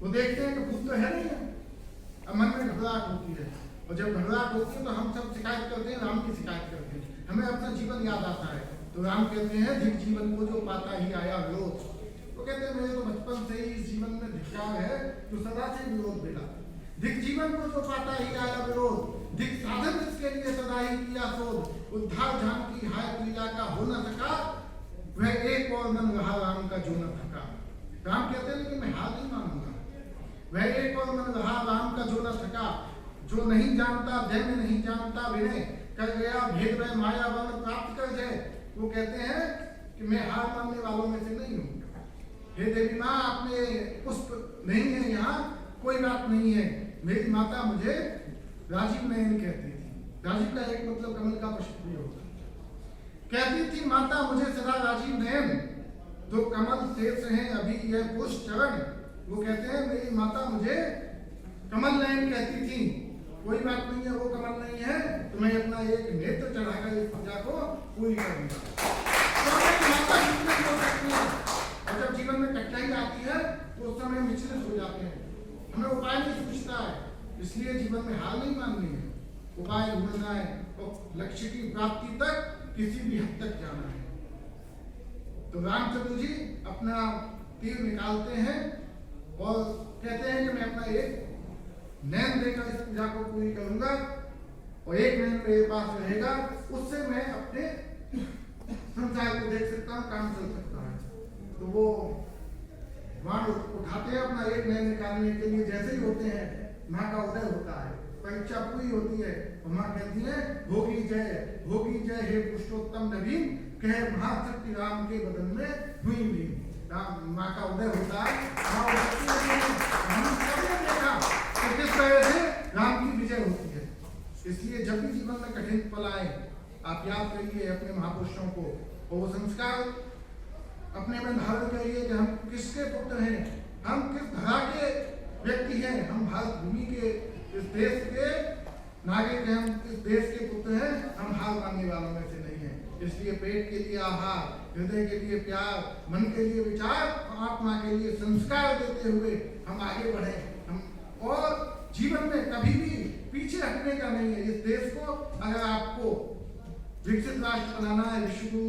वो देखते हैं कि भूत तो है नहीं है, अब मन में घबराहट होती है, और जब घबराहट होती है तो हम सब शिकायत करते हैं, राम की शिकायत करते हैं, हमें अपना जीवन याद आता है। तो राम कहते हैं धिक जीवन को जो पाता ही आया विरोध। वो कहते हैं मेरे तो बचपन से ही इस जीवन में धिक्कार है जो सदा से विरोध मिला। धिक जीवन को जो पाता ही आया विरोध, धिक साधन जिसके लिए सदा ही किया शोध, उद्धार जान की हाय प्रिया का हो न सका, वह एक और मन रहा राम का जो न थका। राम कहते हैं लेकिन मैं हार नहीं मानूंगा, वह एक और मन रहा राम का जो न थका, जो नहीं जानता धैर्य नहीं जानता विनय, कर गया भेद वह माया वर्ण प्राप्त कर जाए। वो कहते हैं कि मैं हार मानने वालों में से नहीं हूँ। हे देवी माँ, आपने पुष्प नहीं है यहाँ, कोई बात नहीं है। मेरी माता मुझे राजीव नयन कहती थी। राजीव का एक मतलब कमल का पुष्प भी होता है। कहती थी माता मुझे सदा राजीव नयन, तो कमल शेष हैं अभी यह पुष्प चरण। वो कहते हैं मेरी माता मुझे कमल नयन कहती थी, कोई बात नहीं है, वो कमल नहीं है तो मैं अपना एक नेत्र चढ़ाकर इस पूजा को पूरी करूंगा। और जब जीवन में कठिनाई आती है तो उस समय विचलित हो जाते हैं, हमें उपाय नहीं सूझता है, इसलिए जीवन में हार नहीं माननी है, उपाय ढूंढना है और लक्ष्य की प्राप्ति तक किसी भी हद तक जाना है। तो रामचंद्र जी अपना तीर निकालते हैं और कहते हैं कि मैं अपना एक नैन देकर इस पूजा को पूरी करूंगा, और एक नैन मेरे पास रहेगा, उससे मैं अपने संसार को देख सकता हूँ, काम चल सकता है। तो वो बाण उठाते हैं अपना एक नैन निकालने के लिए, जैसे ही होते हैं माँ का उदय होता है, परीक्षा पूरी होती है, और माँ कहती है भोगी जय हे पुरुषोत्तम नवीन, कहे महाशक्ति राम के बदन में हुई लीन। राम माँ का उदय होता है, किस तरह से राम की विजय होती है। इसलिए जब भी जीवन में कठिन पल आए, आप याद करिए अपने महापुरुषों को, और वो संस्कार अपने में धारण करिए कि हम किसके पुत्र हैं, हम किस धरा के व्यक्ति हैं, हम भारत भूमि के इस देश के नागरिक हैं, हम इस देश के पुत्र हैं, हम हार मानने वालों में से नहीं हैं। इसलिए पेट के लिए आहार, हृदय के लिए प्यार, मन के लिए विचार, आत्मा के लिए संस्कार देते हुए हम आगे बढ़े, और जीवन में कभी भी पीछे हटने का नहीं है। इस देश को अगर आपको विकसित राष्ट्र बनाना है, विश्व गुरु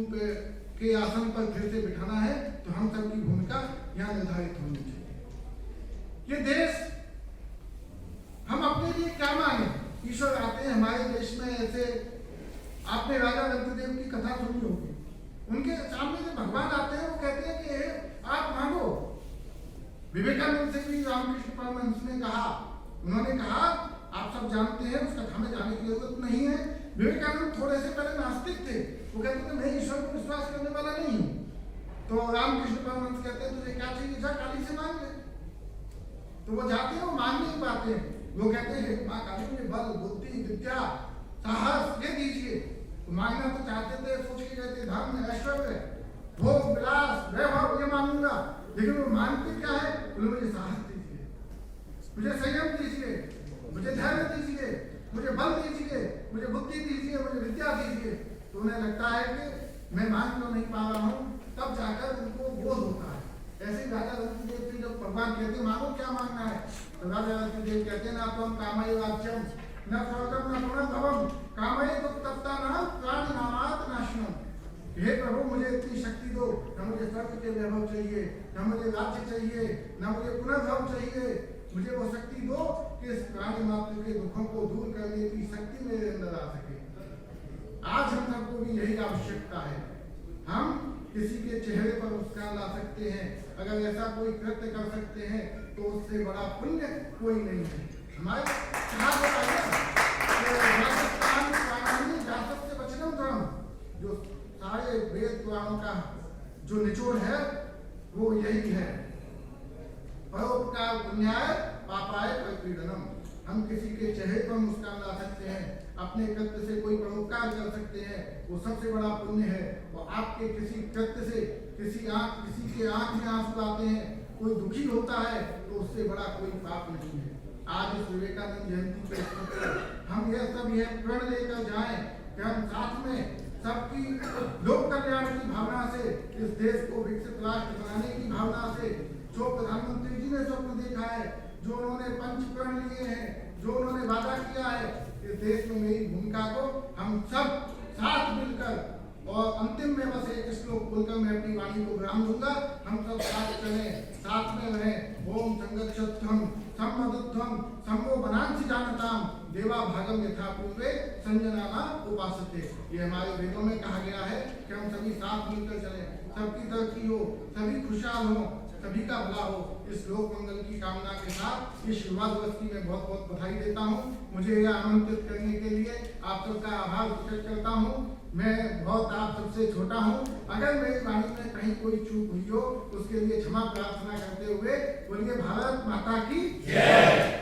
के आसन पर फिर से बिठाना है, तो हम सबकी भूमिका यहाँ निर्धारित होनी चाहिए। ये देश हम अपने लिए क्या मांगे, ईश्वर आते हैं हमारे देश में ऐसे, आपने राजा रंतदेव की कथा सुनी होगी, उनके सामने जो भगवान आते हैं वो कहते हैं कि आप मांगो। विवेकानंद से भी रामकृष्ण परमहंस ने कहा, उन्होंने कहा आप सब जानते हैं, उस कथा में जाने की जरूरत नहीं है। विवेकानंद थोड़े से पहले नास्तिक थे, वो कहते थे मैं ईश्वर को विश्वास करने वाला नहीं हूँ। तो रामकृष्ण परमहंस कहते हैं तुझे क्या चाहिए, जा काली से मांग ले। तो वो जाते हैं, वो मांग नहीं पाते, वो कहते हैं माँ काली मुझे बल बुद्धि विद्या साहस ये दीजिए। तो मांगना तो चाहते थे, सोच के कहते धर्म ऐश्वर्य भोग विलास वैभव ये मांगूंगा, लेकिन वो मांगते क्या है, मुझे साहस दीजिए, मुझे संयम दीजिए, मुझे धैर्य दीजिए, मुझे बल दीजिए, मुझे बुद्धि दीजिए, मुझे विद्या दीजिए। तो उन्हें लगता है कि मैं मांग तो नहीं पा रहा हूँ, तब जाकर उनको बोध होता है। ऐसे राजा रंतदेव से जब भगवान कहते मांगो क्या मांगना है, तो राजा रंतदेव कहते हैं ना तो हम कामय राज्यम न स्वर्गम न पुनर्भवम कामय तो तत्ता नाम प्राण नामात नाशनम। हे प्रभु मुझे इतनी शक्ति दो, न मुझे स्वर्ग के वैभव चाहिए, न मुझे राज्य चाहिए, न मुझे पुनर्भव चाहिए, मुझे वो शक्ति दो कि इस प्राणी मात्र के दुखों को दूर करने की शक्ति मेरे अंदर आ सके। आज हम सबको भी यही आवश्यकता है, हम किसी के चेहरे पर मुस्कान ला सकते हैं, अगर ऐसा कोई कृत्य कर सकते हैं तो उससे बड़ा पुण्य कोई नहीं है। हमारे जो सारे वेद पुराणों का जो निचोड़ है वो यही है, परोपकार पुण्याय पापाय प्रपीडनम। हम किसी के चेहरे पर मुस्कान ला सकते हैं, अपने कृत्य से कोई परोपकार कर सकते हैं, वो सबसे बड़ा पुण्य है। और आपके किसी कृत्य से किसी के आंख में आंसू आते हैं, कोई दुखी होता है, तो उससे बड़ा कोई पाप नहीं है। आज इस विवेकानंद जयंती के अवसर पर हम यह प्रण लेकर जाएं कि हम साथ में सबकी लोक कल्याण की भावना से, इस देश को विकसित राष्ट्र बनाने की भावना से जो प्रधानमंत्री जी ने स्वप्न देखा है, जो उन्होंने पंचप्रण लिए हैं, जो उन्होंने वादा किया है, इस देश में मेरी भूमिका को हम सब साथ मिलकर, और अंतिम में बस एक श्लोक बोलकर मैं अपनी वाणी को विराम दूंगा। हम सब साथ चलें, साथ में रहें। ओम संगच्छध्वं सम्मदध्वं सम्मो बनांसि जानताम देवा भागम यथा पूर्वे संजनामा उपासते। ये हमारे वेदों में कहा गया है कि हम सभी साथ मिलकर चलें, सबकी तरक्की हो, सभी खुशहाल हो, सभी का भला हो। इस लोक मंगल की कामना के साथ इस युवा दिवस की मैं बहुत बहुत बधाई देता हूँ। मुझे यह आमंत्रित करने के लिए आप सबका आभार प्रकट करता हूँ। मैं बहुत आप सबसे छोटा हूँ, अगर मेरी वाणी में कहीं कोई चूक हुई हो उसके लिए क्षमा प्रार्थना करते हुए बोलिए भारत माता की जय।